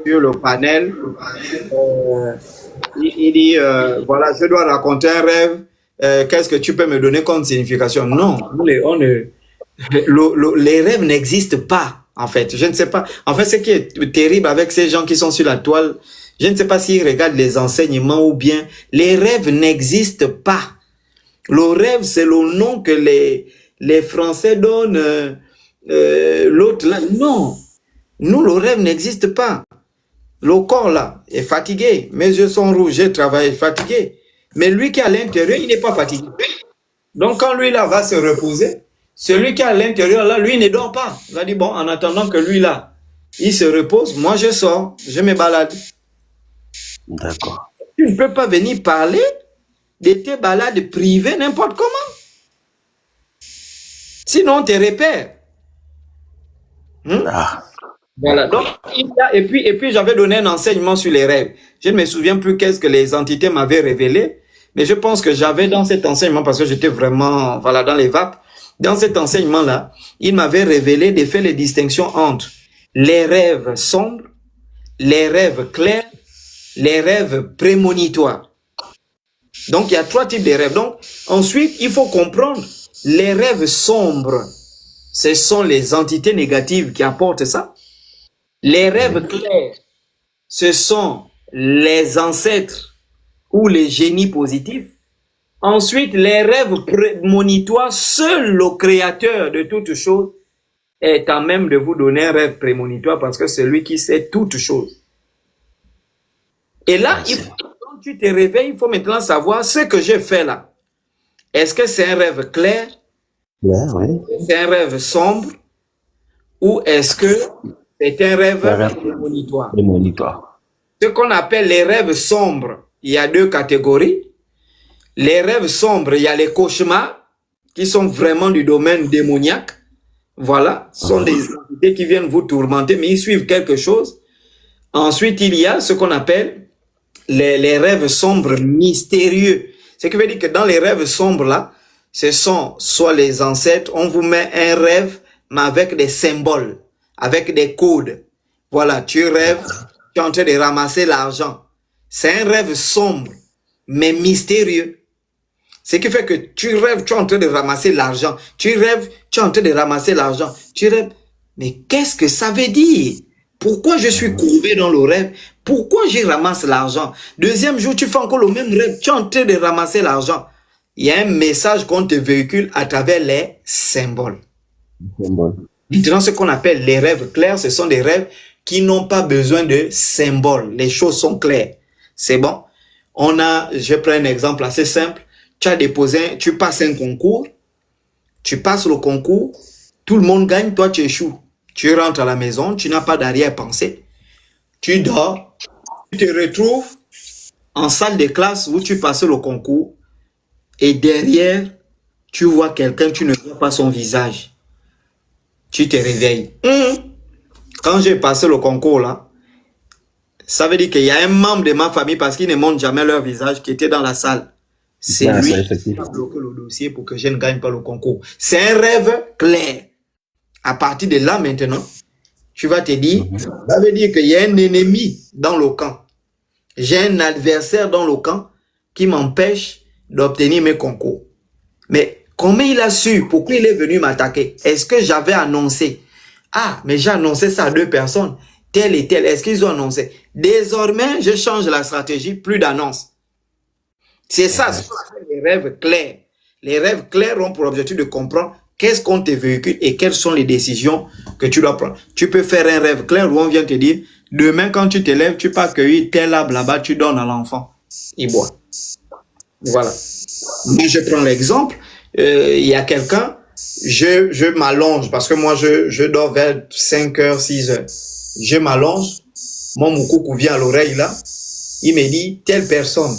sur le panel. Euh, il dit, voilà, je dois raconter un rêve. Qu'est-ce que tu peux me donner comme signification? Non, les rêves n'existent pas, en fait. Je ne sais pas. En fait, ce qui est terrible avec ces gens qui sont sur la toile, je ne sais pas s'ils regardent les enseignements ou bien les rêves n'existent pas. Le rêve, c'est le nom que les Français donnent. L'autre là, non. Nous, le rêve n'existe pas. Le corps là est fatigué. Mes yeux sont rouges, j'ai travaillé fatigué. Mais lui qui est à l'intérieur, il n'est pas fatigué. Donc quand lui là va se reposer, celui qui est à l'intérieur là, lui ne dort pas. Il va dire, bon, en attendant que lui là, il se repose, moi je sors, je me balade. D'accord. Tu ne peux pas venir parler de tes balades privées n'importe comment. Sinon, on te repère. Voilà. Donc, et puis j'avais donné un enseignement sur les rêves. Je ne me souviens plus qu'est-ce que les entités m'avaient révélé, mais je pense que j'avais dans cet enseignement, parce que j'étais vraiment, voilà, dans les vapes, dans cet enseignement-là, il m'avait révélé de faire les distinctions entre les rêves sombres, les rêves clairs, les rêves prémonitoires. Donc, il y a 3 types de rêves. Donc, ensuite, il faut comprendre les rêves sombres. Ce sont les entités négatives qui apportent ça. Les rêves clairs, ce sont les ancêtres ou les génies positifs. Ensuite, les rêves prémonitoires, seul le créateur de toutes choses est à même de vous donner un rêve prémonitoire parce que c'est lui qui sait toutes choses. Et là, quand tu te réveilles, il faut maintenant savoir ce que j'ai fait là. Est-ce que c'est un rêve clair? Clair, oui. C'est un rêve sombre? Ou est-ce que c'est un rêve prémonitoire? Prémonitoire. Ce qu'on appelle les rêves sombres, il y a 2 catégories. Les rêves sombres, il y a les cauchemars, qui sont vraiment du domaine démoniaque. Voilà, ce sont des entités qui viennent vous tourmenter, mais ils suivent quelque chose. Ensuite, il y a ce qu'on appelle les rêves sombres mystérieux. Ce qui veut dire que dans les rêves sombres, là, ce sont soit les ancêtres, on vous met un rêve, mais avec des symboles, avec des codes. Voilà, tu rêves, tu es en train de ramasser l'argent. C'est un rêve sombre, mais mystérieux. Ce qui fait que tu rêves, tu es en train de ramasser l'argent. Tu rêves, tu es en train de ramasser l'argent. Tu rêves, mais qu'est-ce que ça veut dire? Pourquoi je suis courbé dans le rêve? Pourquoi je ramasse l'argent? Deuxième jour, tu fais encore le même rêve, tu es en train de ramasser l'argent. Il y a un message qu'on te véhicule à travers les symboles. Maintenant, ce qu'on appelle les rêves clairs, ce sont des rêves qui n'ont pas besoin de symboles. Les choses sont claires. C'est bon? Je prends un exemple assez simple. Tu passes un concours, tu passes le concours, tout le monde gagne, toi tu échoues. Tu rentres à la maison, tu n'as pas d'arrière-pensée. Tu dors, tu te retrouves en salle de classe où tu passes le concours et derrière, tu vois quelqu'un, tu ne vois pas son visage. Tu te réveilles. Quand j'ai passé le concours là, ça veut dire qu'il y a un membre de ma famille, parce qu'ils ne montrent jamais leur visage, qui était dans la salle. C'est lui qui a bloqué le dossier pour que je ne gagne pas le concours. C'est un rêve clair. À partir de là maintenant, tu vas te dire, ça veut dire qu'il y a un ennemi dans le camp. J'ai un adversaire dans le camp qui m'empêche d'obtenir mes concours. Mais comment il a su? Pourquoi il est venu m'attaquer? Est-ce que j'avais annoncé? Ah, mais j'ai annoncé ça à 2 personnes. Tel et tel. Est-ce qu'ils ont annoncé? Désormais, je change la stratégie, plus d'annonces. C'est ça, ce qu'on appelle les rêves clairs. Les rêves clairs ont pour objectif de comprendre qu'est-ce qu'on te véhicule et quelles sont les décisions que tu dois prendre. Tu peux faire un rêve clair où on vient te dire, demain quand tu te lèves, tu peux accueillir tel arbre là-bas, tu donnes à l'enfant. Il boit. Voilà. Moi, je prends l'exemple. Il y a quelqu'un, je m'allonge parce que moi, je dors vers 5h, 6h. Je m'allonge. Mon moukoukou vient à l'oreille là. Il me dit, telle personne,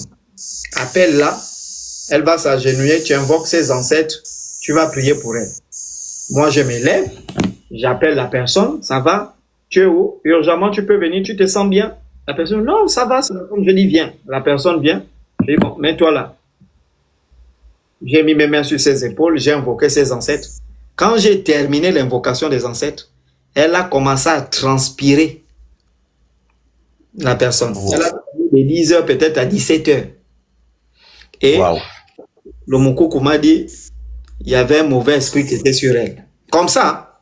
appelle là, elle va s'agenouiller, tu invoques ses ancêtres, tu vas prier pour elle. Moi, je me lève, j'appelle la personne, ça va, tu es où? Urgemment, tu peux venir, tu te sens bien? La personne, non, ça va, c'est comme je dis, viens. La personne vient, je dis, bon, mets-toi là. J'ai mis mes mains sur ses épaules, j'ai invoqué ses ancêtres. Quand j'ai terminé l'invocation des ancêtres, elle a commencé à transpirer. la personne. Wow. Elle a dormi de 10 heures peut-être à 17 heures. Et Wow. le Mokoko m'a dit, il y avait un mauvais esprit qui était sur elle. Comme ça,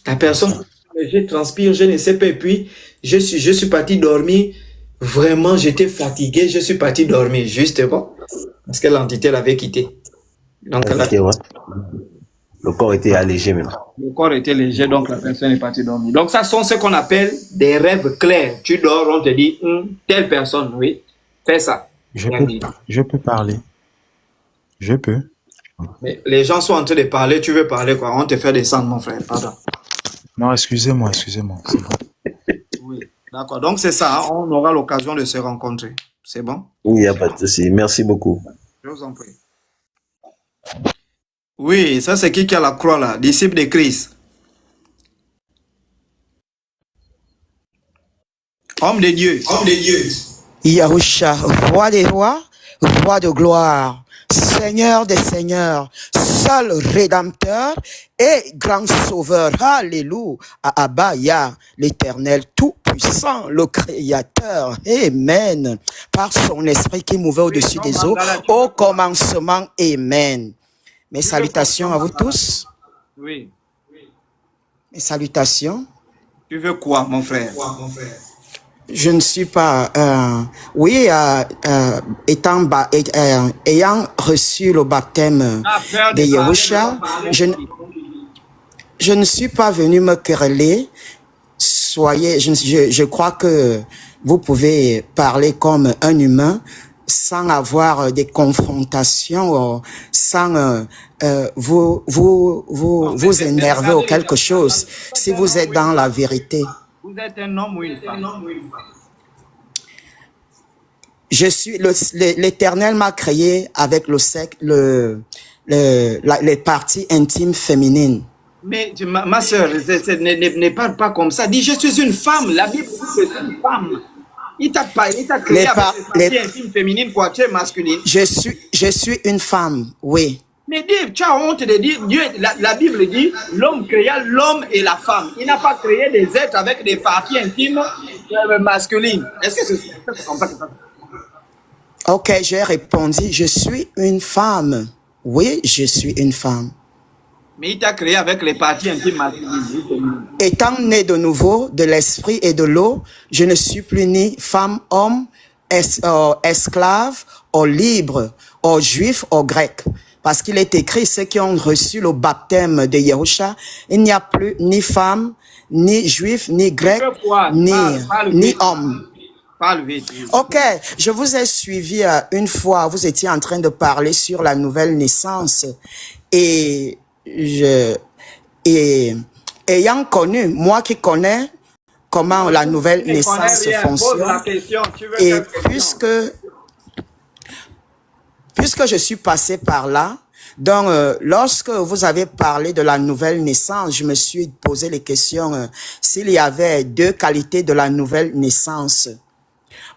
la personne, je transpire, je ne sais pas, et puis je suis parti dormir. Vraiment, j'étais fatigué, je suis parti dormir, justement, parce que l'entité l'avait quitté. Donc, Ouais. Le corps était allégé même. le corps était léger, donc la personne est partie dormir. Donc, ça sont ce qu'on appelle des rêves clairs. Tu dors, on te dit, telle personne, oui, fais ça. Je peux parler. Je peux. Mais les gens sont en train de parler, tu veux parler quoi? On te fait descendre, mon frère, pardon. Non, excusez-moi. C'est bon. Oui, d'accord. Donc, c'est ça, hein, on aura l'occasion de se rencontrer. C'est bon? Il n'y a pas de souci. Merci beaucoup. Je vous en prie. Oui, ça c'est qui a la croix là? Disciple de Christ. Homme de Dieu. Homme de Dieu. Yahusha, roi des rois, roi de gloire, Seigneur des seigneurs, seul rédempteur et grand sauveur. Alléluia. Abaya, l'éternel tout-puissant, le créateur. Amen. Par son esprit qui mouvait au-dessus des eaux, au commencement. Amen. Mes salutations à vous tous. Oui. Mes salutations. Tu veux quoi, mon frère? Je ne suis pas, ayant reçu le baptême de Yahusha, je ne suis pas venu me quereller. Je crois que vous pouvez parler comme un humain sans avoir des confrontations, sans vous énerver ou quelque chose, si vous êtes dans la vérité. Vous êtes un homme ou une femme? Je suis l'Éternel m'a créé avec les parties intimes féminines. Mais ma soeur, ne parle pas comme ça. Dis, je suis une femme. La Bible dit que je suis une femme. Il t'a créé avec les parties intimes féminines, quoi, tu es masculine. Je suis une femme, oui. Mais dis, tu as honte de dire, Dieu, la Bible dit, l'homme créa l'homme et la femme. Il n'a pas créé des êtres avec des parties intimes masculines. Est-ce que c'est comme ça que ça? Ok, j'ai répondu, je suis une femme. Oui, je suis une femme. Mais il t'a créé avec les parties intimes masculines. Étant né de nouveau de l'esprit et de l'eau, je ne suis plus ni femme, homme, esclave, ou libre, ou juif, ou grec. Parce qu'il est écrit, ceux qui ont reçu le baptême de Yahusha, il n'y a plus ni femme, ni juif, ni grec, ni homme. Parle vite. Ok, je vous ai suivi une fois, vous étiez en train de parler sur la nouvelle naissance et ayant connu, moi qui connais comment la nouvelle naissance fonctionne, et puisque je suis passé par là, donc lorsque vous avez parlé de la nouvelle naissance, je me suis posé les questions s'il y avait deux qualités de la nouvelle naissance.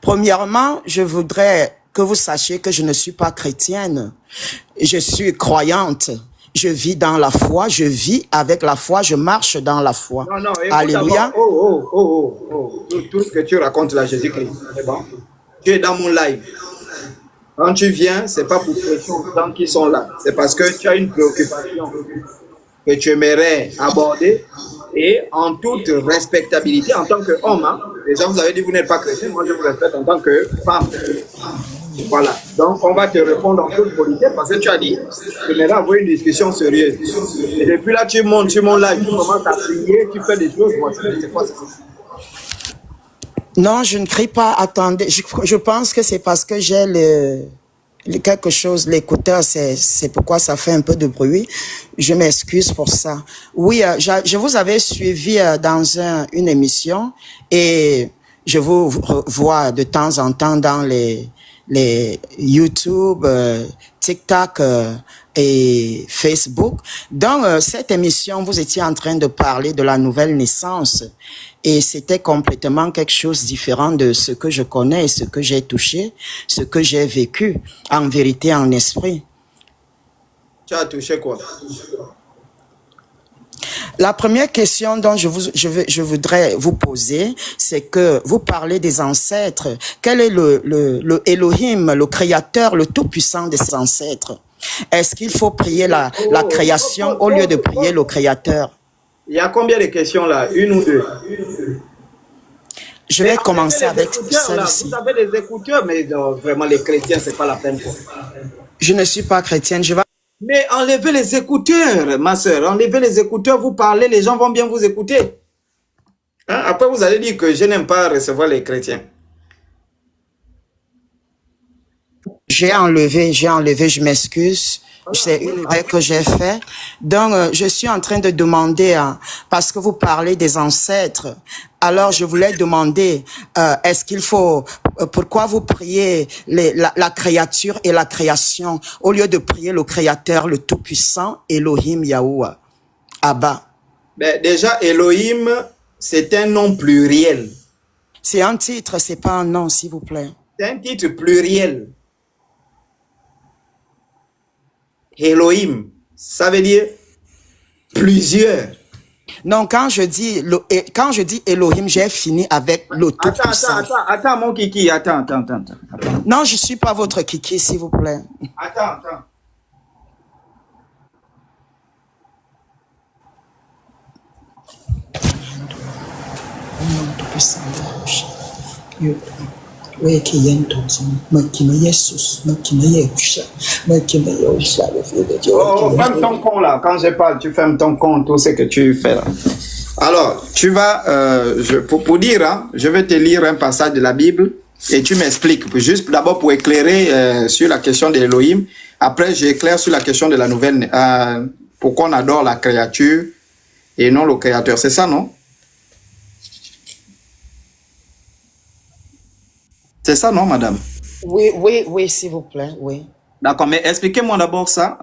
Premièrement, je voudrais que vous sachiez que je ne suis pas chrétienne. Je suis croyante. Je vis dans la foi. Je vis avec la foi. Je marche dans la foi. Non, Alléluia. Tout ce que tu racontes là, Jésus-Christ, c'est bon. Tu es dans mon live. Quand tu viens, c'est pas pour prêcher aux gens qui sont là. C'est parce que tu as une préoccupation que tu aimerais aborder. Et en toute respectabilité, en tant qu'homme, hein, les gens vous avez dit vous n'êtes pas chrétien, moi je vous respecte en tant que femme. Voilà. Donc on va te répondre en toute politesse parce que tu as dit que j'aimerais avoir une discussion sérieuse. Et depuis là, tu montes là, tu commences à prier, tu fais des choses. Moi, c'est quoi ça? Non, je ne crie pas. Attendez, je pense que c'est parce que j'ai quelque chose, l'écouteur, c'est pourquoi ça fait un peu de bruit. Je m'excuse pour ça. Oui, je vous avais suivi dans une émission et je vous vois de temps en temps dans les YouTube, TikTok et Facebook. Dans cette émission, vous étiez en train de parler de la nouvelle naissance et c'était complètement quelque chose de différent de ce que je connais, ce que j'ai touché, ce que j'ai vécu en vérité, en esprit. Tu as touché quoi? La première question dont je voudrais vous poser, c'est que vous parlez des ancêtres. Quel est le Elohim, le créateur, le tout-puissant de ces ancêtres? Est-ce qu'il faut prier la création au lieu de prier le créateur? Il y a combien de questions là? Une ou deux? Je vais commencer avec celle-ci. Vous avez des écouteurs, mais vraiment les chrétiens, c'est pas la peine. Je ne suis pas chrétienne. Mais enlevez les écouteurs, ma soeur. Enlevez les écouteurs, vous parlez, les gens vont bien vous écouter. Hein? Après, vous allez dire que je n'aime pas recevoir les chrétiens. J'ai enlevé, je m'excuse. C'est une erreur que j'ai fait. Donc, je suis en train de demander, parce que vous parlez des ancêtres, alors je voulais demander, est-ce qu'il faut, pourquoi vous priez la créature et la création au lieu de prier le créateur, le tout-puissant, Elohim Yahuwah, Abba? Ben, déjà, Elohim, c'est un nom pluriel. C'est un titre, c'est pas un nom, s'il vous plaît. C'est un titre pluriel. Elohim, ça veut dire plusieurs. Non, quand je dis Elohim, j'ai fini avec le tout-puissant. Attends, mon kiki, attends. Non, je suis pas votre kiki, s'il vous plaît. Attends. Oh, ferme ton con là. Quand je parle, tu fermes ton con, tout ce que tu fais là. Alors, tu vas, pour dire, hein, je vais te lire un passage de la Bible et tu m'expliques. Juste d'abord pour éclairer sur la question de Elohim. Après, j'éclaire sur la question de la nouvelle. Pourquoi on adore la créature et non le créateur. C'est ça, non? C'est ça, non, madame? Oui, s'il vous plaît, oui. D'accord, mais expliquez-moi d'abord ça.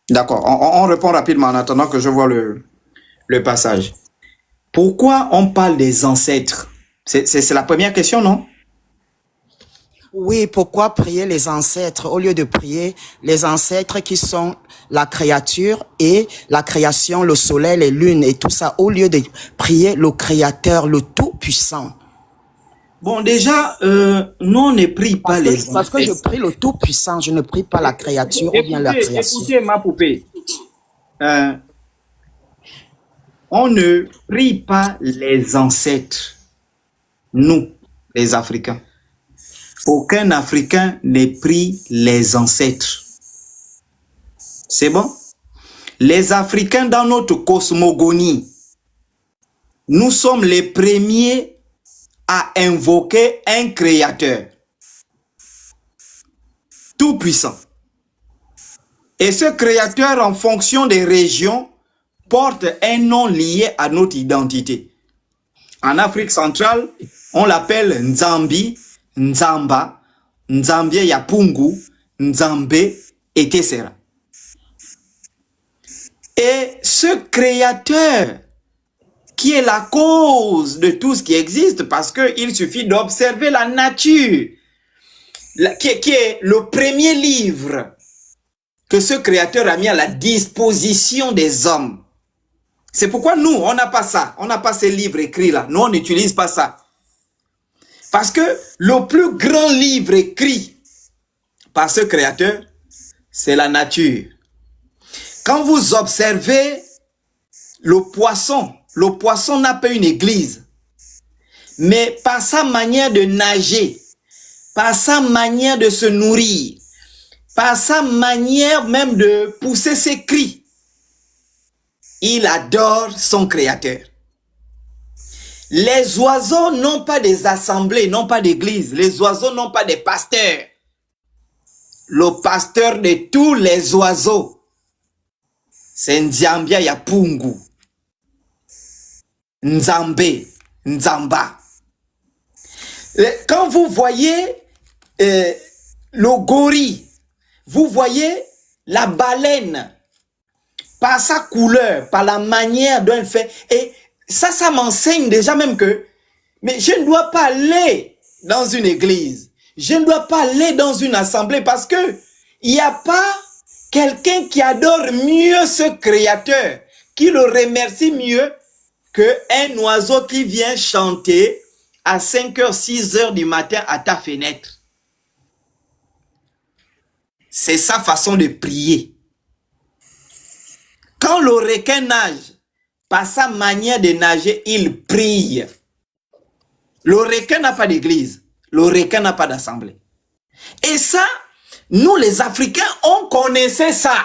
D'accord, on répond rapidement en attendant que je vois le passage. Pourquoi on parle des ancêtres? C'est la première question, non? Oui, pourquoi prier les ancêtres au lieu de prier les ancêtres qui sont la créature et la création, le soleil, les lunes et tout ça, au lieu de prier le créateur, le tout-puissant? Bon, déjà, nous, on ne prie pas les ancêtres. Parce que je prie le tout-puissant, je ne prie pas la créature ou bien la création. Écoutez, ma poupée. On ne prie pas les ancêtres. Nous, les Africains. Aucun Africain ne prie les ancêtres. C'est bon? Les Africains, dans notre cosmogonie, nous sommes les premiers à invoquer un créateur tout puissant. Et ce créateur, en fonction des régions, porte un nom lié à notre identité. En Afrique centrale, on l'appelle Nzambi, Nzamba, Nzambia Yapungu, Nzambe, etc. Et ce créateur, qui est la cause de tout ce qui existe, parce qu'il suffit d'observer la nature, qui est le premier livre que ce créateur a mis à la disposition des hommes. C'est pourquoi nous, on n'a pas ça. On n'a pas ces livres écrits là. Nous, on n'utilise pas ça. Parce que le plus grand livre écrit par ce créateur, c'est la nature. Quand vous observez le poisson n'a pas une église. Mais par sa manière de nager, par sa manière de se nourrir, par sa manière même de pousser ses cris, il adore son créateur. Les oiseaux n'ont pas des assemblées, n'ont pas d'église. Les oiseaux n'ont pas des pasteurs. Le pasteur de tous les oiseaux, c'est Nzambia Yapungu, Nzambe, Nzamba. Quand vous voyez le gorille, vous voyez la baleine, par sa couleur, par la manière dont elle fait, et ça m'enseigne déjà même que, mais je ne dois pas aller dans une église. je ne dois pas aller dans une assemblée parce que il n'y a pas quelqu'un qui adore mieux ce créateur, qui le remercie mieux qu'un oiseau qui vient chanter à 5h, 6h du matin à ta fenêtre. C'est sa façon de prier. Quand le requin nage, par sa manière de nager, il prie. Le requin n'a pas d'église. Le requin n'a pas d'assemblée. Et ça, nous les Africains, on connaissait ça.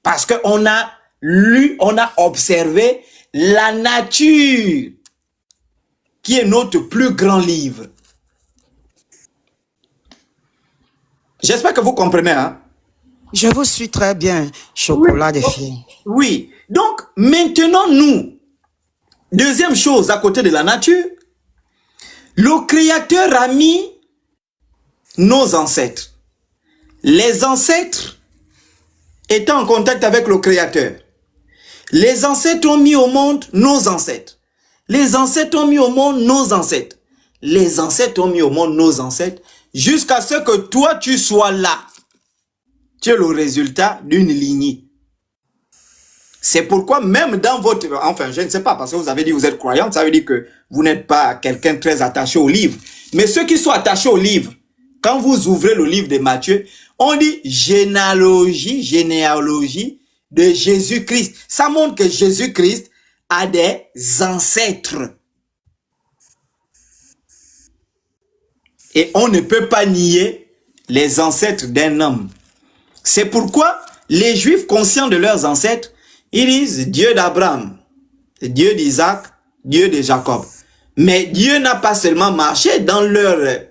Parce qu'on a lu, on a observé la nature, qui est notre plus grand livre. J'espère que vous comprenez, hein? Je vous suis très bien, chocolat des filles. Oui. Donc, maintenant, nous, deuxième chose à côté de la nature, le Créateur a mis nos ancêtres. Les ancêtres étaient en contact avec le Créateur. Les ancêtres ont mis au monde nos ancêtres. Les ancêtres ont mis au monde nos ancêtres. Les ancêtres ont mis au monde nos ancêtres jusqu'à ce que toi, tu sois là. Tu es le résultat d'une lignée. C'est pourquoi même dans votre... Enfin, je ne sais pas, parce que vous avez dit que vous êtes croyante, ça veut dire que vous n'êtes pas quelqu'un très attaché au livre. Mais ceux qui sont attachés au livre, quand vous ouvrez le livre de Matthieu, on dit généalogie de Jésus-Christ. Ça montre que Jésus-Christ a des ancêtres. Et on ne peut pas nier les ancêtres d'un homme. C'est pourquoi les Juifs conscients de leurs ancêtres, ils disent Dieu d'Abraham, Dieu d'Isaac, Dieu de Jacob. Mais Dieu n'a pas seulement marché dans leur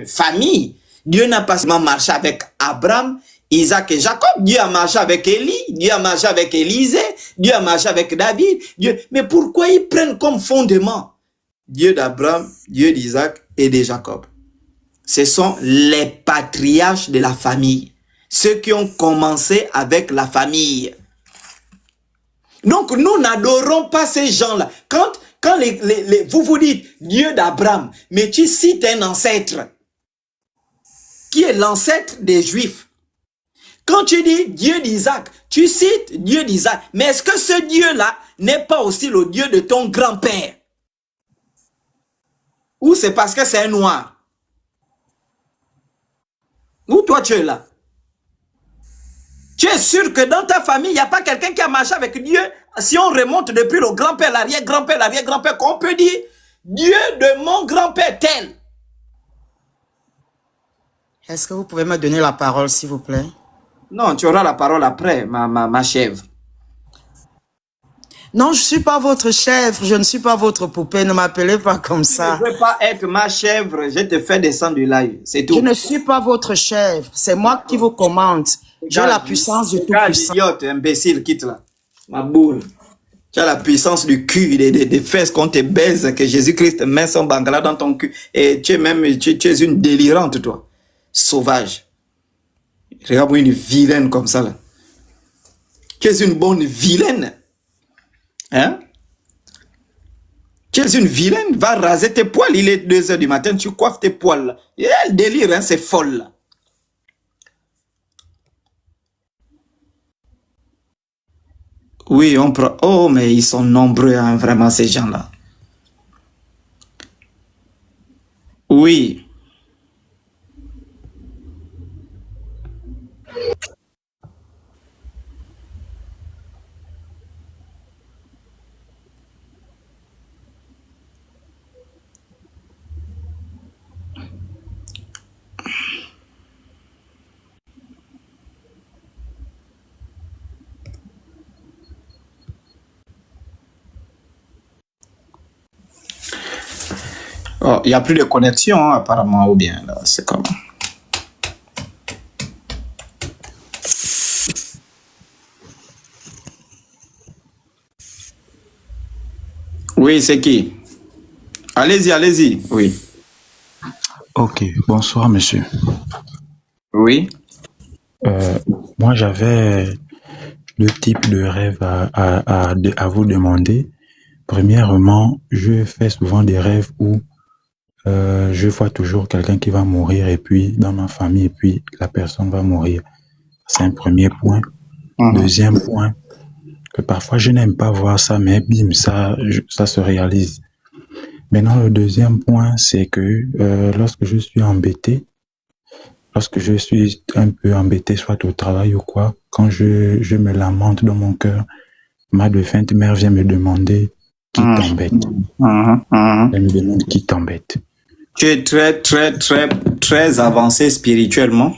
famille. Dieu n'a pas seulement marché avec Abraham, Isaac et Jacob. Dieu a marché avec Élie, Dieu a marché avec Élisée, Dieu a marché avec David. Mais pourquoi ils prennent comme fondement Dieu d'Abraham, Dieu d'Isaac et de Jacob? Ce sont les patriarches de la famille. Ceux qui ont commencé avec la famille. Donc, nous n'adorons pas ces gens-là. Quand vous vous dites Dieu d'Abraham, mais tu cites un ancêtre qui est l'ancêtre des Juifs. Quand tu dis Dieu d'Isaac, tu cites Dieu d'Isaac. Mais est-ce que ce Dieu-là n'est pas aussi le Dieu de ton grand-père? Ou c'est parce que c'est un noir? Ou toi tu es là? Tu es sûr que dans ta famille, il n'y a pas quelqu'un qui a marché avec Dieu? Si on remonte depuis le grand-père, l'arrière-grand-père, qu'on peut dire Dieu de mon grand-père tel. Est-ce que vous pouvez me donner la parole, s'il vous plaît? Non, tu auras la parole après, ma chèvre. Non, je ne suis pas votre chèvre, je ne suis pas votre poupée, ne m'appelez pas comme ça. Je ne veux pas être ma chèvre, je te fais descendre du live, c'est tout. Je ne suis pas votre chèvre, c'est moi qui vous commande. J'ai la puissance du Tout-Puissant. Idiote, imbécile, quitte là. Ma boule. Tu as la puissance du cul, des fesses qu'on te baise, que Jésus-Christ met son bangala dans ton cul. Et tu es une délirante, toi. Sauvage. Regarde-moi une vilaine comme ça, là. Tu es une bonne vilaine. Hein? Tu es une vilaine. Va raser tes poils. Il est 2 h du matin, tu coiffes tes poils, là. Et elle délire, hein, c'est folle, là. Oui, on prend... Oh, mais ils sont nombreux, hein, vraiment, ces gens-là. Oui. Oh, il n'y a plus de connexion, hein, apparemment, ou bien, là, c'est comment? Oui, c'est qui? Allez-y, allez-y, oui. Ok, bonsoir monsieur. Oui. Moi j'avais 2 types de rêves à vous demander. Premièrement, je fais souvent des rêves où je vois toujours quelqu'un qui va mourir et puis dans ma famille et puis la personne va mourir. C'est un premier point. Deuxième point, que parfois je n'aime pas voir ça, mais bim, ça se réalise. Maintenant, le deuxième point, c'est que lorsque je suis embêté, lorsque je suis un peu embêté, soit au travail ou quoi, quand je me lamente dans mon cœur, ma défunte mère vient me demander qui t'embête. Elle me demande qui t'embête. Tu es très avancé spirituellement.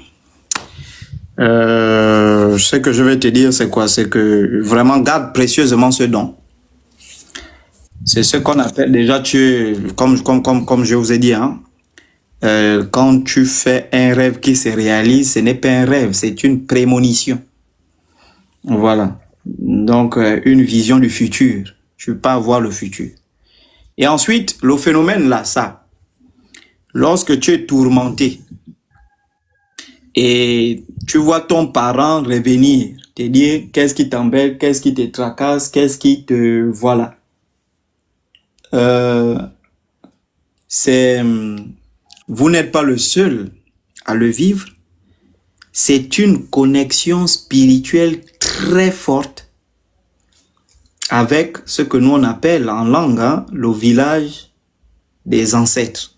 Ce que je vais te dire, c'est quoi? C'est que vraiment garde précieusement ce don. C'est ce qu'on appelle déjà, comme je vous ai dit, hein, quand tu fais un rêve qui se réalise, ce n'est pas un rêve, c'est une prémonition. Voilà. Donc, une vision du futur. Tu peux pas voir le futur. Et ensuite, le phénomène là, ça, lorsque tu es tourmenté et tu vois ton parent revenir, te dire qu'est-ce qui t'embête, qu'est-ce qui te tracasse, qu'est-ce qui te... Voilà. Vous n'êtes pas le seul à le vivre. C'est une connexion spirituelle très forte avec ce que nous on appelle en langue, hein, le village des ancêtres.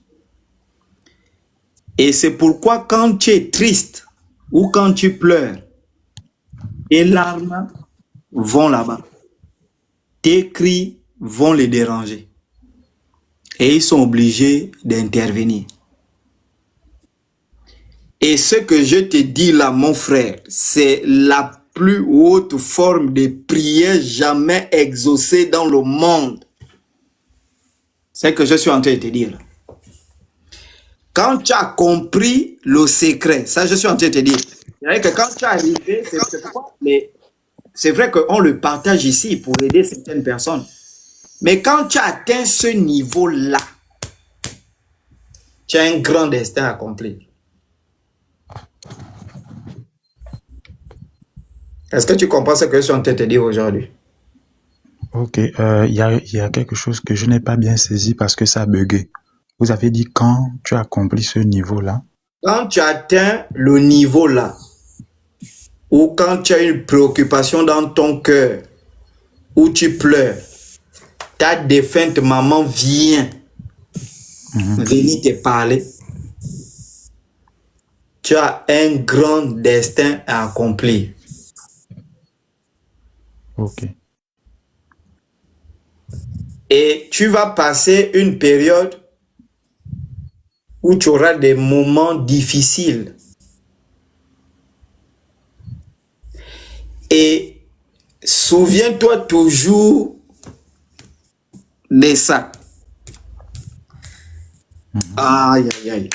Et c'est pourquoi quand tu es triste ou quand tu pleures, tes larmes vont là-bas. Tes cris vont les déranger. Et ils sont obligés d'intervenir. Et ce que je te dis là, mon frère, c'est la plus haute forme de prière jamais exaucée dans le monde. C'est ce que je suis en train de te dire là. Quand tu as compris le secret, ça je suis en train de te dire. C'est-à-dire que quand tu es arrivé, c'est pourquoi, mais c'est vrai qu'on le partage ici pour aider certaines personnes. Mais quand tu as atteint ce niveau-là, tu as un grand destin à accomplir. Est-ce que tu comprends ce que je suis en train de te dire aujourd'hui? Ok, il y a quelque chose que je n'ai pas bien saisi parce que ça a bugué. Vous avez dit quand tu as accompli ce niveau-là? Quand tu atteins le niveau-là, ou quand tu as une préoccupation dans ton cœur, où tu pleures, ta défunte maman vient venir te parler, tu as un grand destin à accomplir. Ok. Et tu vas passer une période où tu auras des moments difficiles. Et souviens-toi toujours de ça. Aïe, aïe, aïe.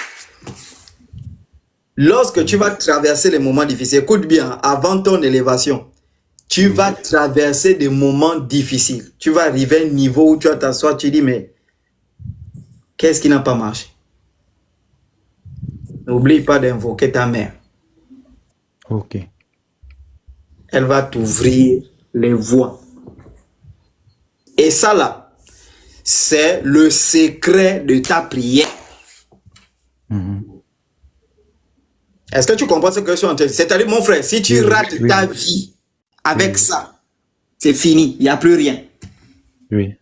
Lorsque tu vas traverser les moments difficiles, écoute bien, avant ton élévation, tu vas traverser des moments difficiles. Tu vas arriver à un niveau où tu vas t'asseoir, tu dis, mais qu'est-ce qui n'a pas marché? N'oublie pas d'invoquer ta mère. Ok. Elle va t'ouvrir les voies. Et ça là, c'est le secret de ta prière. Est-ce que tu comprends ce que je suis en train de dire? C'est-à-dire, mon frère, si tu rates ta vie avec ça, c'est fini, il n'y a plus rien. Oui.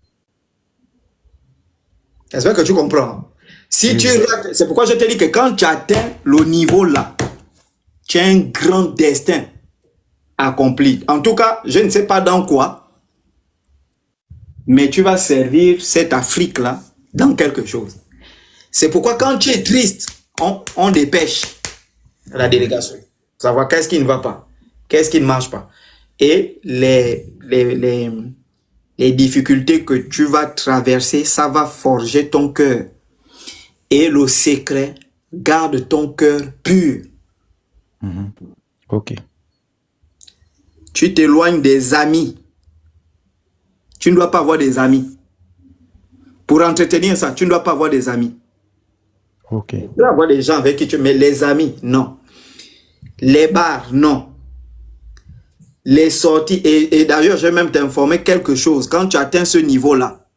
J'espère que tu comprends. Si tu rates, c'est pourquoi je te dis que quand tu atteins le niveau là, tu as un grand destin accompli. En tout cas, je ne sais pas dans quoi, mais tu vas servir cette Afrique-là dans quelque chose. C'est pourquoi quand tu es triste, on dépêche la délégation. Savoir qu'est-ce qui ne va pas, qu'est-ce qui ne marche pas. Et les difficultés que tu vas traverser, ça va forger ton cœur. Et le secret, garde ton cœur pur. Ok. Tu t'éloignes des amis. Tu ne dois pas avoir des amis. Pour entretenir ça, tu ne dois pas avoir des amis. Ok. Tu dois avoir des gens avec qui tu... Mais les amis, non. Les bars, non. Les sorties. Et d'ailleurs, je vais même t'informer quelque chose. Quand tu atteins ce niveau-là,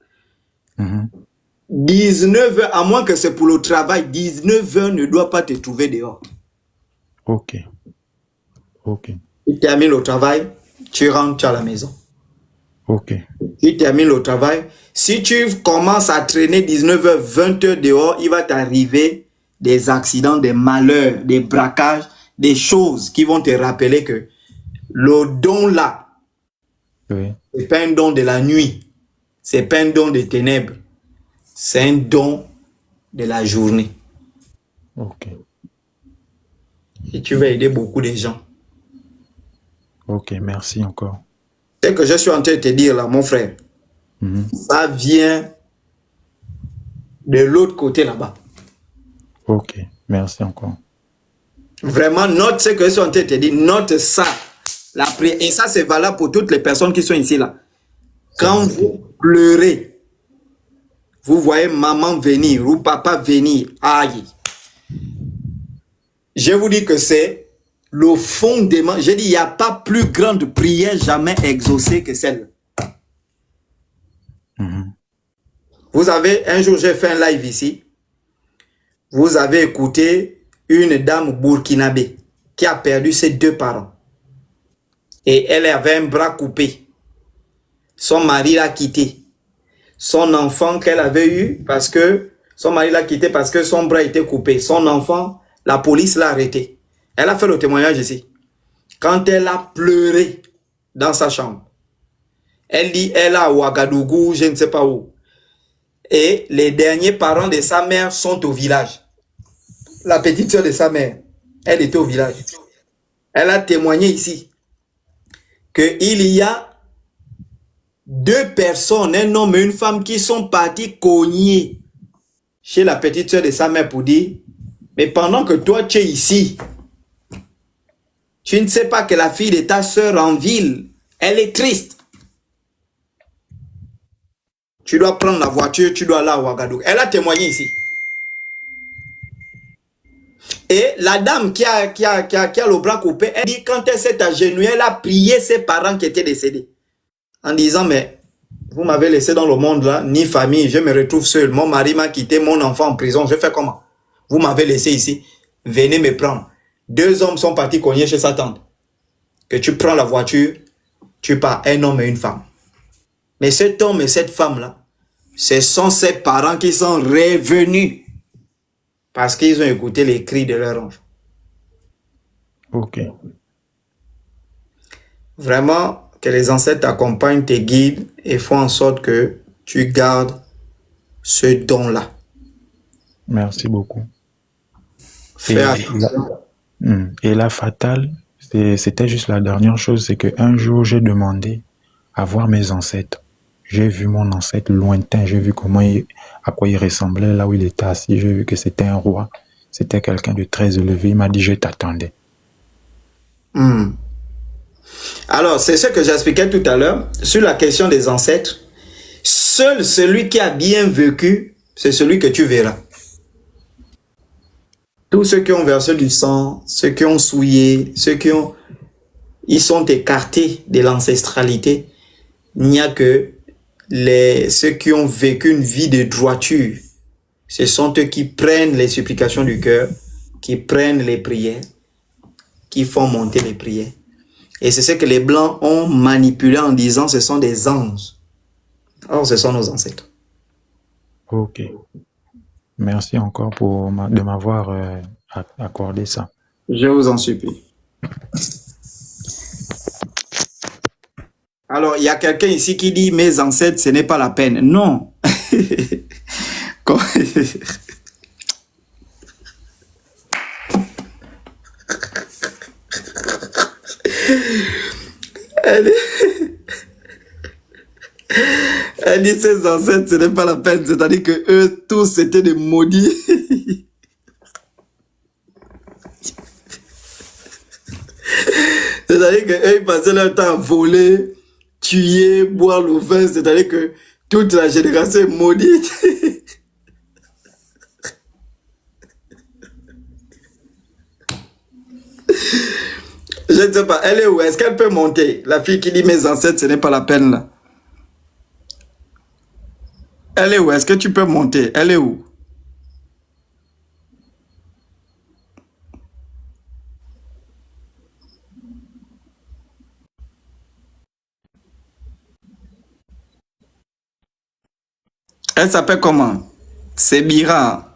19 heures, à moins que c'est pour le travail, 19 heures ne doit pas te trouver dehors. Ok. Ok. Tu termines le travail, tu rentres à la maison. Ok. Tu termines le travail. Si tu commences à traîner 19 heures, 20 heures dehors, il va t'arriver des accidents, des malheurs, des braquages, des choses qui vont te rappeler que le don là, Oui. c'est pas un don de la nuit, c'est pas un don des ténèbres, c'est un don de la journée. Ok. Et tu vas aider beaucoup de gens. Ok, merci encore. Ce que je suis en train de te dire là, mon frère, ça vient de l'autre côté là-bas. Ok, merci encore. Vraiment, note ce que je suis en train de te dire, note ça. La prière. Et ça, c'est valable pour toutes les personnes qui sont ici là. Quand vous pleurez, vous voyez maman venir ou papa venir, aïe. Je vous dis que c'est le fondement. J'ai dit, il n'y a pas plus grande prière jamais exaucée que celle-là. Vous avez, un jour, j'ai fait un live ici. Vous avez écouté une dame burkinabé qui a perdu ses 2 parents. Et elle avait un bras coupé. Son mari l'a quitté. Son enfant qu'elle avait eu, parce que son mari l'a quitté parce que son bras était coupé. Son enfant, la police l'a arrêté. Elle a fait le témoignage ici. Quand elle a pleuré dans sa chambre, elle dit, elle est à Ouagadougou, je ne sais pas où. Et les derniers parents de sa mère sont au village. La petite soeur de sa mère, elle était au village. Elle a témoigné ici qu'il y a 2 personnes, un homme et une femme, qui sont partis cogner chez la petite soeur de sa mère pour dire, mais pendant que toi tu es ici, tu ne sais pas que la fille de ta soeur en ville, elle est triste. Tu dois prendre la voiture, tu dois aller à Ouagadougou. Elle a témoigné ici. Et la dame qui a le bras coupé, elle dit, quand elle s'est agenouillée, elle a prié ses parents qui étaient décédés. En disant, mais vous m'avez laissé dans le monde là, ni famille, je me retrouve seul. Mon mari m'a quitté, mon enfant en prison, je fais comment? Vous m'avez laissé ici, venez me prendre. 2 hommes sont partis cogner chez sa tante. Que tu prends la voiture, tu pars, un homme et une femme. Mais cet homme et cette femme là, ce sont ses parents qui sont revenus parce qu'ils ont écouté les cris de leur enfant. Ok. Vraiment, que les ancêtres t'accompagnent, te guident et font en sorte que tu gardes ce don-là. Merci beaucoup. Fais attention. Et la fatale, c'était juste la dernière chose, c'est qu'un jour, j'ai demandé à voir mes ancêtres. J'ai vu mon ancêtre lointain, j'ai vu à quoi il ressemblait là où il était assis, j'ai vu que c'était un roi, c'était quelqu'un de très élevé, il m'a dit, je t'attendais. Alors, c'est ce que j'expliquais tout à l'heure sur la question des ancêtres. Seul celui qui a bien vécu, c'est celui que tu verras. Tous ceux qui ont versé du sang, ceux qui ont souillé, ils sont écartés de l'ancestralité. Il n'y a que ceux qui ont vécu une vie de droiture. Ce sont eux qui prennent les supplications du cœur, qui prennent les prières, qui font monter les prières. Et c'est ce que les Blancs ont manipulé en disant ce sont des anges. Or, ce sont nos ancêtres. Ok. Merci encore de m'avoir accordé ça. Je vous en supplie. Alors, il y a quelqu'un ici qui dit « Mes ancêtres, ce n'est pas la peine ». Non. Elle dit ses ancêtres, ce n'est pas la peine. C'est-à-dire que eux tous étaient des maudits. C'est-à-dire qu'eux, ils passaient leur temps à voler, tuer, boire le vin. C'est-à-dire que toute la génération est maudite. Je ne sais pas, elle est où? Est-ce qu'elle peut monter? La fille qui dit mes ancêtres, ce n'est pas la peine là. Elle est où? Est-ce que tu peux monter? Elle est où? Elle s'appelle comment? C'est Bira.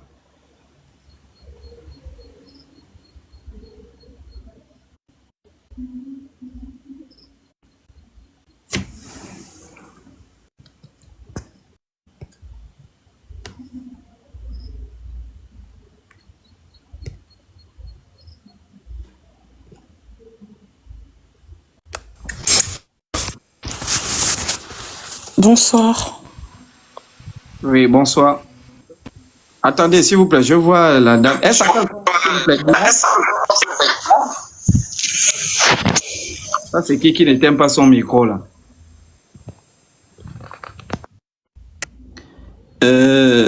Bonsoir. Oui, bonsoir. Attendez, s'il vous plaît, je vois la dame. Elle s'appelle comment, s'il vous plaît? Ça, c'est qui n'éteint pas son micro, là?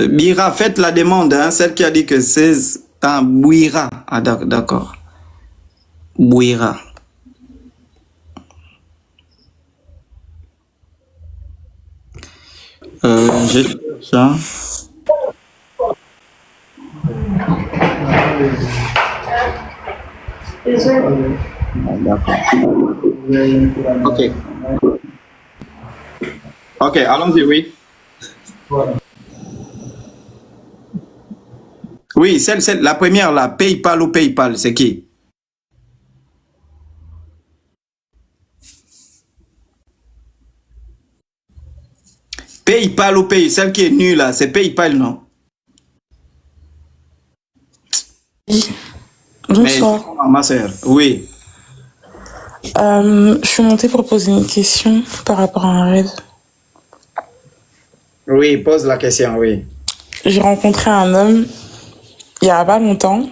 Bira, faites la demande, hein, celle qui a dit que c'est un Bouira. Ah, d'accord. Bouira. J'ai ça. D'accord. Ok. Ok, allons-y, oui. Oui, celle, la première, là, PayPal ou PayPal, c'est qui? PayPal ou Pay, celle qui est nue, là, c'est PayPal, non? Oui. Mais Bonsoir. ma soeur, oui. Je suis montée pour poser une question par rapport à un rêve. Oui, pose la question, oui. J'ai rencontré un homme il y a pas longtemps.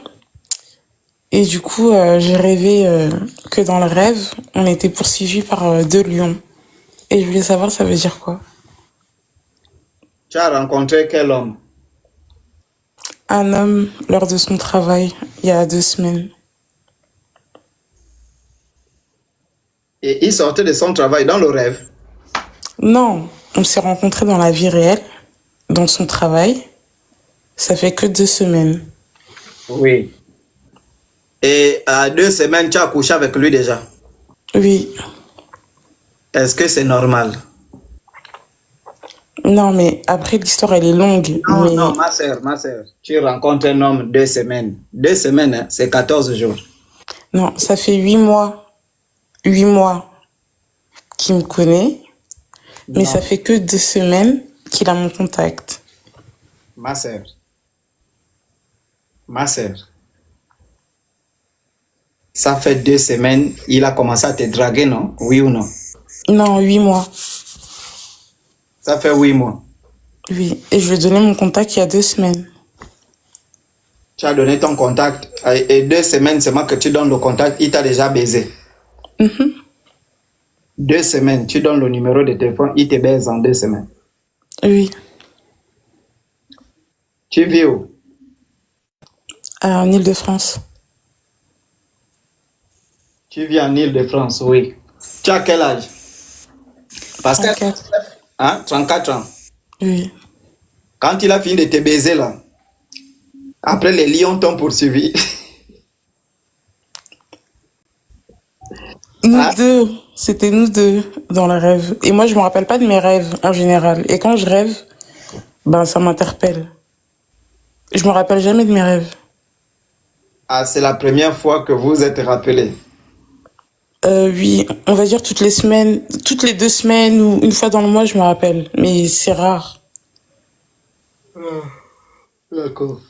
Et du coup, j'ai rêvé que dans le rêve, on était poursuivis par 2 lions. Et je voulais savoir ça veut dire quoi. Tu as rencontré quel homme? Un homme lors de son travail, il y a 2 semaines. Et il sortait de son travail dans le rêve. Non, on s'est rencontrés dans la vie réelle, dans son travail. Ça fait que 2 semaines. Oui. Et à 2 semaines, tu as couché avec lui déjà. Oui. Est-ce que c'est normal? Non, mais après, l'histoire, elle est longue. Non, mais... non, ma soeur. Tu rencontres un homme 2 semaines. 2 semaines, hein, c'est 14 jours. Non, ça fait 8 mois. 8 mois qu'il me connaît. Mais Non. ça fait que 2 semaines qu'il a mon contact. Ma soeur. Ça fait 2 semaines, il a commencé à te draguer, non? Oui ou non? Non, 8 mois. Ça fait 8 mois. Oui, et je lui ai donné mon contact il y a 2 semaines. Tu as donné ton contact et 2 semaines seulement que tu donnes le contact, il t'a déjà baisé. 2 semaines, tu donnes le numéro de téléphone, il te baise en 2 semaines. Oui, Tu vis où? en Île-de-France. Tu vis en Île-de-France, oui. Tu as quel âge? Parce que 34. 34 ans. Oui. Quand il a fini de te baiser là, après les lions t'ont poursuivi. Nous deux, c'était nous deux dans le rêve. Et moi, je me rappelle pas de mes rêves en général. Et quand je rêve, ben ça m'interpelle. Je me rappelle jamais de mes rêves. Ah, c'est la première fois que vous êtes rappelé. Oui, on va dire toutes les 2 semaines ou une fois dans le mois, je me rappelle. Mais c'est rare. D'accord.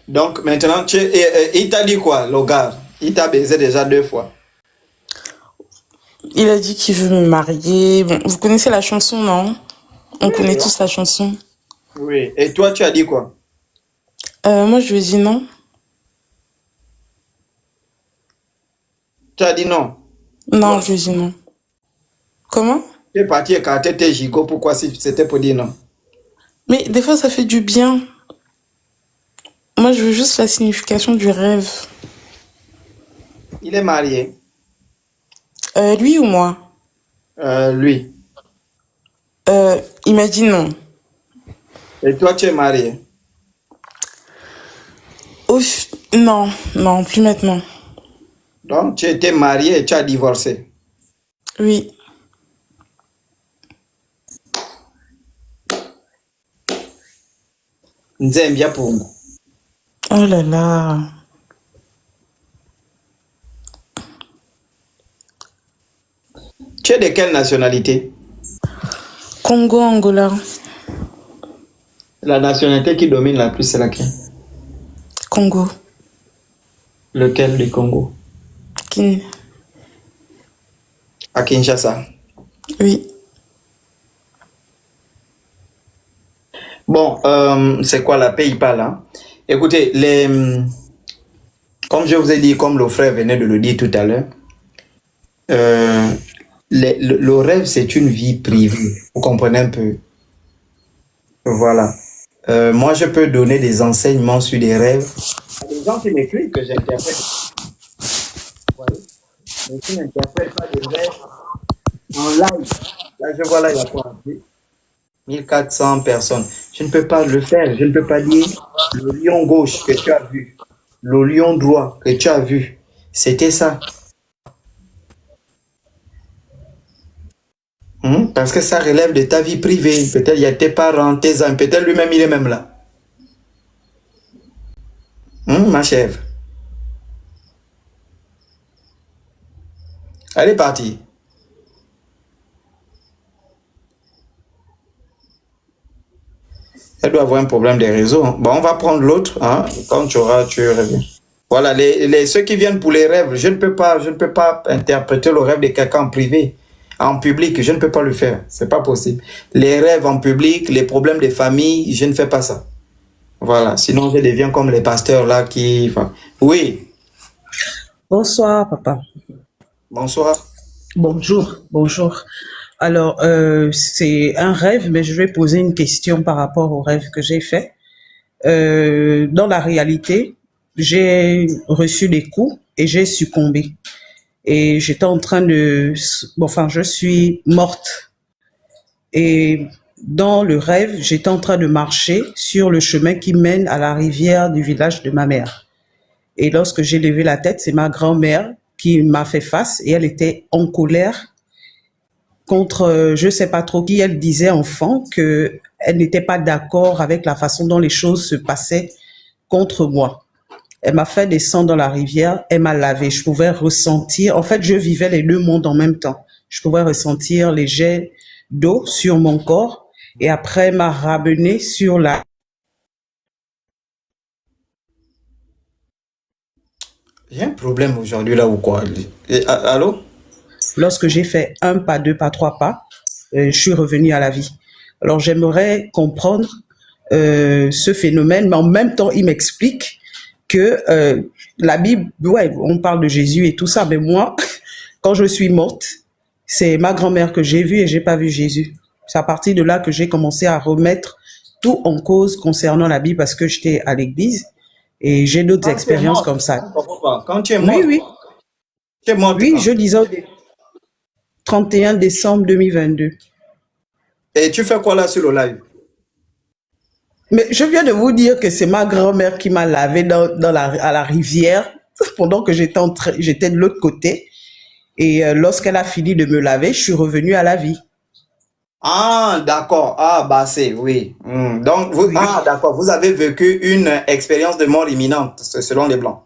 Donc maintenant, il t'a dit quoi, le gars? Il t'a baisé déjà 2 fois. Il a dit qu'il veut me marier. Bon, vous connaissez la chanson, non? On connaît tous la chanson. Oui. Et toi, tu as dit quoi? Moi, je lui ai dit non. Tu as dit non. Non, je lui ai dit non. Comment? Tu es parti écarter tes gigots. Pourquoi si c'était pour dire non? Mais des fois, ça fait du bien. Moi, je veux juste la signification du rêve. Il est marié. Lui ou moi? Lui. Il m'a dit non. Et toi, tu es marié? Ouf, non, non, plus maintenant. Donc, tu étais marié et tu as divorcé. Oui. Nzembia Pungu. Oh là là. Tu es de quelle nationalité? Congo, Angola. La nationalité qui domine la plus, c'est laquelle? Congo. Lequel du Congo? Kin- À Kinshasa. Oui. Bon, c'est quoi la PayPal, hein? Écoutez, comme je vous ai dit, comme le frère venait de le dire tout à l'heure, le rêve, c'est une vie privée. Vous comprenez un peu? Voilà. Moi, je peux donner des enseignements sur des rêves. Il y a des gens qui m'écrivent que j'interprète. Vous voyez? Mais qui n'interprètent pas des rêves en live. Là, je vois là, il y a quoi? 1400 personnes. Je ne peux pas le faire. Je ne peux pas dire le lion gauche que tu as vu, le lion droit que tu as vu. C'était ça. Parce que ça relève de ta vie privée. Peut-être il y a tes parents, tes amis. Peut-être lui-même, il est même là. Ma chèvre. Elle est partie. Elle doit avoir un problème des réseaux. Bon, on va prendre l'autre. Hein. Quand tu auras, tu reviens. Voilà, ceux qui viennent pour les rêves, je ne peux pas interpréter le rêve de quelqu'un en privé, en public, je ne peux pas le faire. C'est pas possible. Les rêves en public, les problèmes de famille, je ne fais pas ça. Voilà, sinon je deviens comme les pasteurs là qui... Enfin, oui, Bonsoir, papa. bonsoir. Bonjour, bonjour. Alors, c'est un rêve, mais je vais poser une question par rapport au rêve que j'ai fait. Dans la réalité, j'ai reçu des coups et j'ai succombé. Et j'étais en train de... Bon, enfin, je suis morte. Et dans le rêve, j'étais en train de marcher sur le chemin qui mène à la rivière du village de ma mère. Et lorsque j'ai levé la tête, c'est ma grand-mère qui m'a fait face et elle était en colère contre, je sais pas trop qui. Elle disait enfant que elle n'était pas d'accord avec la façon dont les choses se passaient contre moi. Elle m'a fait descendre dans la rivière, elle m'a lavé. Je pouvais ressentir, en fait, je vivais les deux mondes en même temps. Je pouvais ressentir les jets d'eau sur mon corps et après elle m'a ramené sur la... J'ai un problème aujourd'hui là ou quoi? Allô? Lorsque j'ai fait un pas, deux pas, trois pas, je suis revenue à la vie. Alors j'aimerais comprendre ce phénomène, mais en même temps, il m'explique que la Bible, ouais, on parle de Jésus et tout ça, mais moi, quand je suis morte, c'est ma grand-mère que j'ai vue et j'ai pas vu Jésus. C'est à partir de là que j'ai commencé à remettre tout en cause concernant la Bible parce que j'étais à l'église et j'ai d'autres Quand tu es expériences morte, comme ça. quand tu es Oui, morte, oui, tu es morte oui, quand? je disais au 31 décembre 2022. Et tu fais quoi là sur le live? Mais je viens de vous dire que c'est ma grand-mère qui m'a lavé à la rivière pendant que j'étais de l'autre côté. Et lorsqu'elle a fini de me laver, je suis revenue à la vie. Ah, d'accord. Ah, bah c'est, oui. Donc, Oui. ah, d'accord. Vous avez vécu une expérience de mort imminente, selon les Blancs.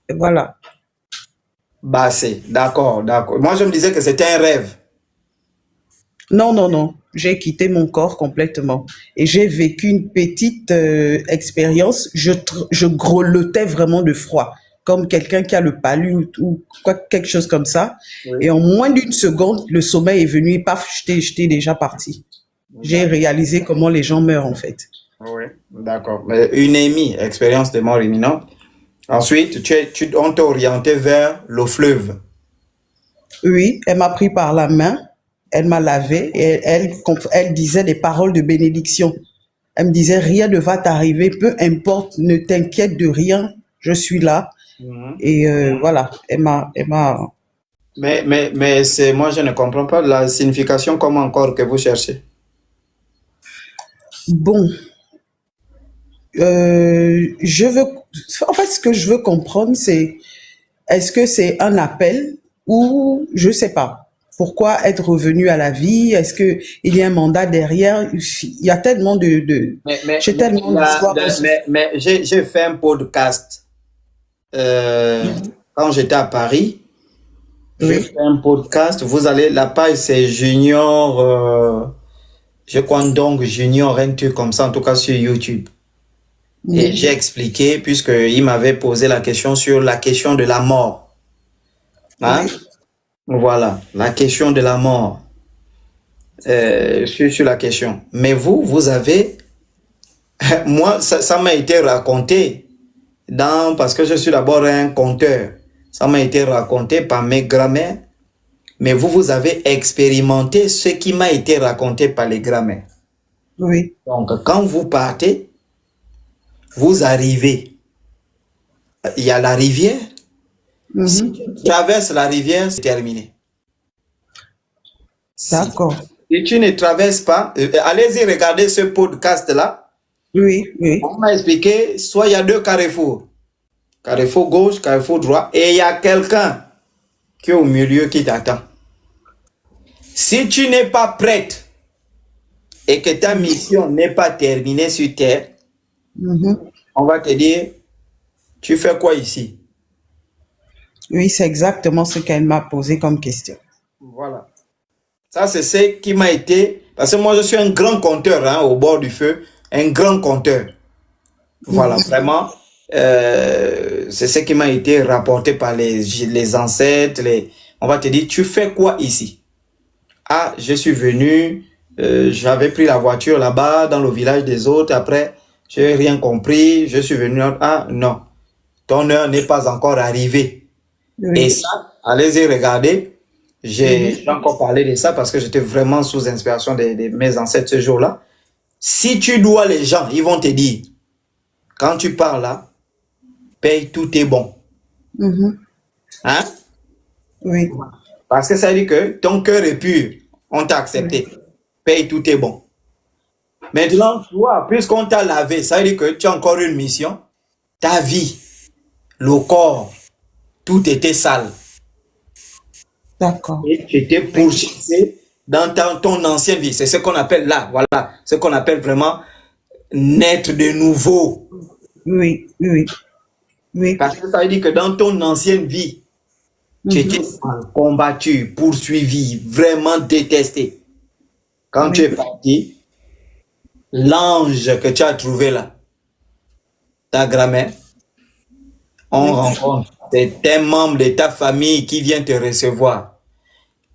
Et voilà. Bah c'est, d'accord, d'accord. Moi, je me disais que c'était un rêve. Non, non, non. J'ai quitté mon corps complètement. Et j'ai vécu une petite expérience. Je grelottais vraiment de froid, comme quelqu'un qui a le palu ou quoi, quelque chose comme ça. Oui. Et en moins d'une seconde, le sommeil est venu et paf, j'étais déjà parti. J'ai réalisé comment les gens meurent en fait. Oui, d'accord. Mais une EMI, expérience de mort imminente. Ensuite, on t'a orienté vers le fleuve. Oui, elle m'a pris par la main, elle m'a lavé et elle disait des paroles de bénédiction. Elle me disait, rien ne va t'arriver, peu importe, ne t'inquiète de rien, je suis là. Et voilà, elle m'a... Mais moi, je ne comprends pas la signification comme encore que vous cherchez. Bon, je veux, en fait, ce que je veux comprendre, c'est, est-ce que c'est un appel ou je sais pas. Pourquoi être revenu à la vie? Est-ce que il y a un mandat derrière? Il y a tellement j'ai tellement d'histoires. Mais j'ai fait un podcast quand j'étais à Paris. J'ai fait un podcast. Vous allez, la page c'est Junior, je crois donc Junior, un truc comme ça, en tout cas sur YouTube. Et j'ai expliqué, puisqu'il m'avait posé la question sur la question de la mort. Hein? Voilà, la question de la mort. Sur la question. Mais vous avez... Moi, ça m'a été raconté parce que je suis d'abord un conteur. Ça m'a été raconté par mes grands-mères. Mais vous avez expérimenté ce qui m'a été raconté par les grands-mères. Oui. Donc, quand vous partez, vous arrivez. Il y a la rivière. Si tu traverses la rivière, c'est terminé. D'accord. Si tu ne traverses pas, allez-y regarder ce podcast-là. Oui, oui. On m'a expliqué, soit il y a 2 carrefours. Carrefour gauche, carrefour droit. Et il y a quelqu'un qui est au milieu qui t'attend. Si tu n'es pas prête et que ta mission n'est pas terminée sur terre, on va te dire, tu fais quoi ici? Oui, c'est exactement ce qu'elle m'a posé comme question. Voilà. Ça, c'est ce qui m'a été... Parce que moi, je suis un grand conteur hein, au bord du feu. Un grand conteur. Voilà, vraiment. C'est ce qui m'a été rapporté par les ancêtres. On va te dire, tu fais quoi ici? Ah, je suis venu... j'avais pris la voiture là-bas, dans le village des autres. Après, je n'ai rien compris. Je suis venu... Ah, non. Ton heure n'est pas encore arrivée. Oui. Et ça, allez-y regarder. J'ai encore parlé de ça parce que j'étais vraiment sous inspiration de mes ancêtres ce jour-là. Si tu dois les gens, ils vont te dire, quand tu pars là, paye, tout est bon. Hein? Oui. Parce que ça veut dire que ton cœur est pur. On t'a accepté. Paye, tout est bon. Maintenant, toi, puisqu'on t'a lavé, ça veut dire que tu as encore une mission. Ta vie, le corps, tout était sale. D'accord. Et tu étais pourchassé dans ton ancienne vie. C'est ce qu'on appelle là, voilà, ce qu'on appelle vraiment naître de nouveau. Oui, oui, oui. Parce que ça veut dire que dans ton ancienne vie, tu étais combattu, poursuivi, vraiment détesté. Quand tu es parti, l'ange que tu as trouvé là, ta grand-mère, on rencontre, c'est un membre de ta famille qui vient te recevoir.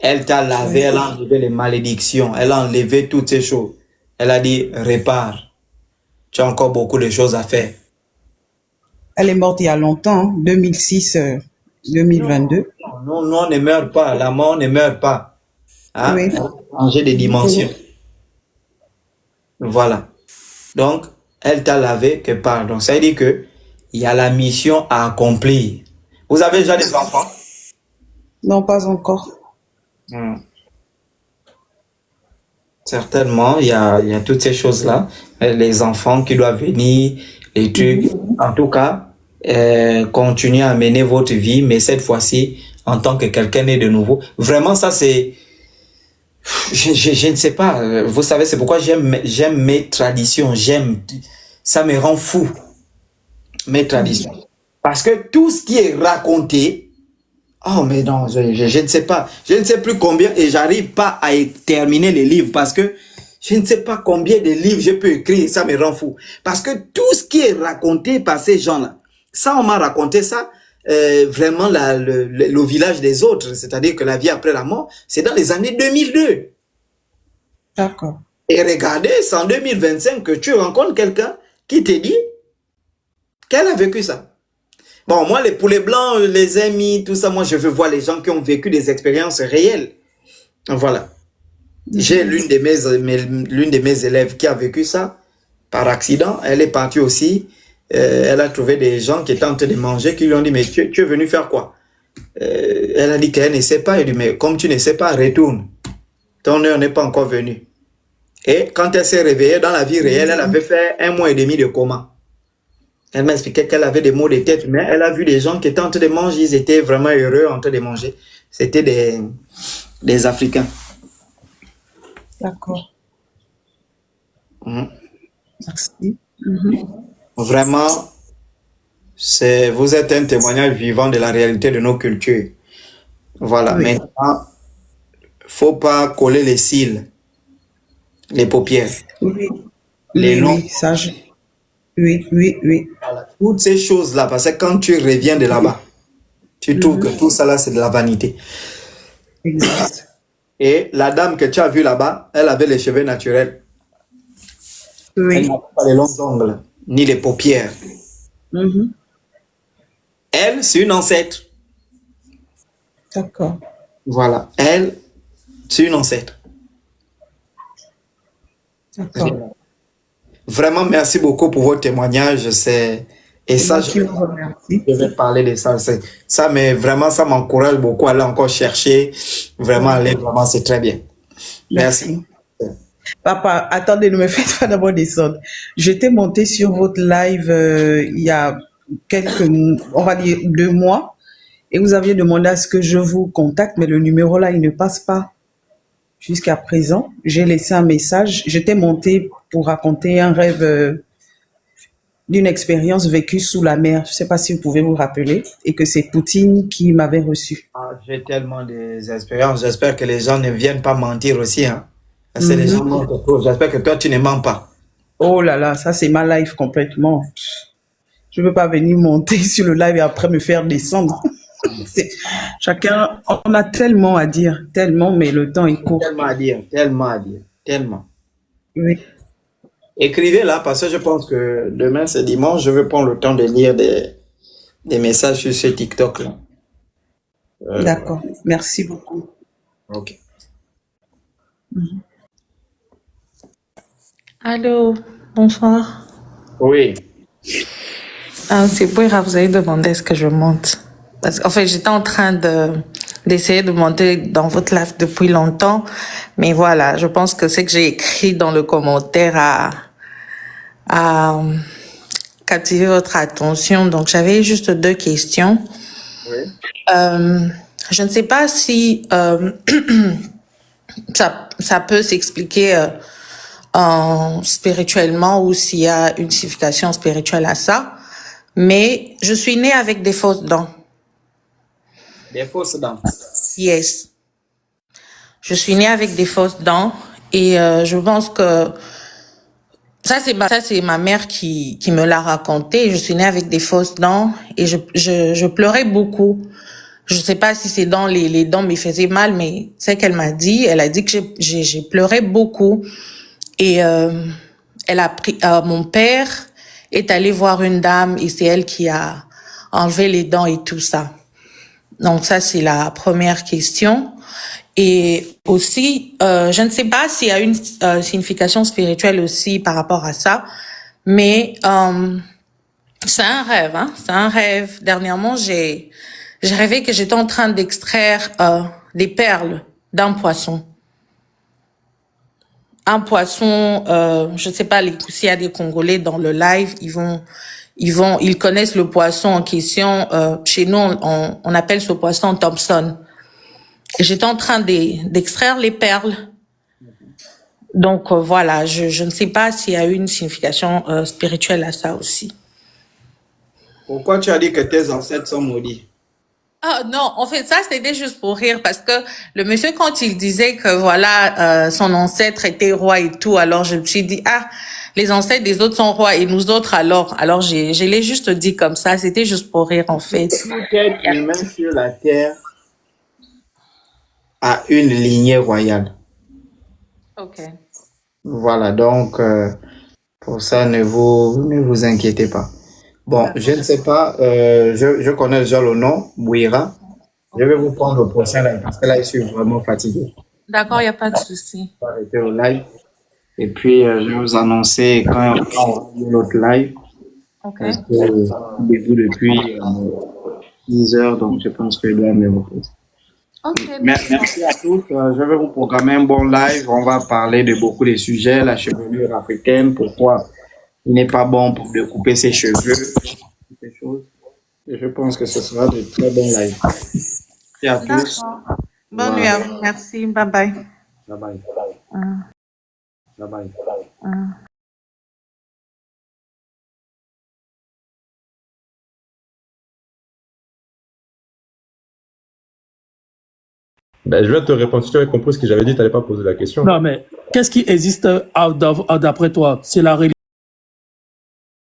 Elle t'a lavé, elle a enlevé les malédictions, elle a enlevé toutes ces choses. Elle a dit, répare. Tu as encore beaucoup de choses à faire. Elle est morte il y a longtemps, 2006, 2022. Non, on ne meurt pas. La mort ne meurt pas. Hein? Oui. Changer de dimension. Voilà. Donc, elle t'a lavé que part. Donc, ça veut dire que il y a la mission à accomplir. Vous avez déjà des enfants? Non, pas encore. Certainement, il y a toutes ces choses-là. Les enfants qui doivent venir, les trucs. En tout cas, continuez à mener votre vie, mais cette fois-ci, en tant que quelqu'un né de nouveau. Vraiment, ça, c'est... Je ne sais pas. Vous savez, c'est pourquoi j'aime mes traditions. Ça me rend fou. Mes traditions. Parce que tout ce qui est raconté, oh mais non, je ne sais pas. Je ne sais plus combien et j'arrive pas à terminer les livres parce que je ne sais pas combien de livres je peux écrire. Ça me rend fou. Parce que tout ce qui est raconté par ces gens-là, ça on m'a raconté ça, vraiment le village des autres, c'est-à-dire que la vie après la mort, c'est dans les années 2002. D'accord. Et regardez, c'est en 2025 que tu rencontres quelqu'un qui te dit qu'elle a vécu ça. Bon, moi, pour les blancs, les amis, tout ça, moi, je veux voir les gens qui ont vécu des expériences réelles. Voilà. J'ai l'une de mes élèves qui a vécu ça par accident. Elle est partie aussi. Elle a trouvé des gens qui étaient en train de manger, qui lui ont dit, mais tu es venu faire quoi? Elle a dit qu'elle ne sait pas. Elle dit, mais comme tu ne sais pas, retourne. Ton heure n'est pas encore venue. Et quand elle s'est réveillée dans la vie réelle, elle avait fait 1 mois et demi de coma. Elle m'a expliqué qu'elle avait des maux de tête, mais elle a vu des gens qui étaient en train de manger, ils étaient vraiment heureux en train de manger. C'était des Africains. D'accord. Mhm. Merci. Vraiment, vous êtes un témoignage vivant de la réalité de nos cultures. Voilà, Oui. maintenant, faut pas coller les cils, les paupières, Oui, les oui, noms, oui, ça, oui, oui, oui. toutes ces choses-là, parce que quand tu reviens de là-bas, tu trouves que tout ça là, c'est de la vanité. Exact. Et la dame que tu as vue là-bas, elle avait les cheveux naturels. Elle Oui. n'a pas les longs ongles, ni les paupières. Mhm. Elle, c'est une ancêtre. D'accord. Voilà, elle, c'est une ancêtre. D'accord. Vraiment, merci beaucoup pour votre témoignage. Et C'est ça, moi qui vous remercie. je vais parler de ça. Ça, mais vraiment, ça m'encourage beaucoup à aller encore chercher. Vraiment, aller, vraiment, c'est très bien. Merci. Papa, attendez, ne me faites pas d'abord descendre. J'étais montée sur votre live il y a on va dire 2 mois, et vous aviez demandé à ce que je vous contacte, mais le numéro là, il ne passe pas jusqu'à présent. J'ai laissé un message. J'étais montée pour raconter un rêve d'une expérience vécue sous la mer. Je ne sais pas si vous pouvez vous rappeler, et que c'est Poutine qui m'avait reçu. J'ai tellement des expériences. J'espère que les gens ne viennent pas mentir aussi. Hein. Parce que les gens mentent trop. J'espère que toi, tu ne mens pas. Oh là là, ça c'est ma live complètement. Je ne veux pas venir monter sur le live et après me faire descendre. Chacun, on a tellement à dire, tellement, mais le temps est court. Tellement à dire, tellement à dire, tellement. Oui. Écrivez là, parce que je pense que demain, c'est dimanche. Je vais prendre le temps de lire des messages sur ce TikTok là. D'accord, merci beaucoup. Ok. Allô, bonsoir. Oui. C'est pour vous avez demandé est-ce que je monte. Parce qu'en fait, j'étais en train d'essayer de monter dans votre live depuis longtemps. Mais voilà, je pense que c'est que j'ai écrit dans le commentaire à captiver votre attention. Donc, j'avais juste 2 questions. Oui. Je ne sais pas si ça peut s'expliquer spirituellement ou s'il y a une signification spirituelle à ça. Mais je suis née avec des fausses dents. Des fausses dents. Yes. Je suis née avec des fausses dents et je pense que ça c'est ma mère qui me l'a raconté. Je suis née avec des fausses dents et je pleurais beaucoup. Je sais pas si c'est dans les dents me faisaient mal, mais c'est qu'elle m'a dit. Elle a dit que j'ai pleuré beaucoup et elle a pris mon père est allé voir une dame et c'est elle qui a enlevé les dents et tout ça. Donc ça, c'est la première question. Et aussi, je ne sais pas s'il y a une signification spirituelle aussi par rapport à ça, mais c'est un rêve. Hein? C'est un rêve. Dernièrement, j'ai rêvé que j'étais en train d'extraire des perles d'un poisson. Un poisson, je sais pas, s'il y a des Congolais dans le live, ils connaissent le poisson en question. Chez nous, on appelle ce poisson Thompson. Et j'étais en train d'extraire les perles. Donc voilà, je ne sais pas s'il y a une signification spirituelle à ça aussi. Pourquoi tu as dit que tes ancêtres sont maudits? Ah non, en fait ça c'était juste pour rire parce que le monsieur quand il disait que voilà son ancêtre était roi et tout, alors je me suis dit les ancêtres des autres sont rois et nous autres alors je l'ai juste dit comme ça, c'était juste pour rire en fait. Tout être humain sur la terre a une lignée royale. Ok. Voilà, donc pour ça ne vous inquiétez pas. Bon, je ne sais pas, je connais déjà le nom, Bouira. Je vais vous prendre le prochain live parce que là, je suis vraiment fatigué. D'accord, il n'y a pas de souci. Je vais arrêter le live. Et puis, je vais vous annoncer quand on va l'autre live. Ok. Parce que début depuis 10 heures, donc je pense que je dois me reposer. Ok. Merci à tous. Je vais vous programmer un bon live. On va parler de beaucoup de sujets, la chevelure africaine, pourquoi Il n'est pas bon pour de couper ses cheveux, ces choses. Et je pense que ce sera de très bons lives. Et à tous. D'accord. Bonne nuit à vous. Merci. Bye bye. Bye bye. Bye bye. Ben, je viens te répondre. Si tu avais compris ce que j'avais dit, tu n'allais pas poser la question. Non, mais qu'est-ce qui existe d'après toi? C'est la religion.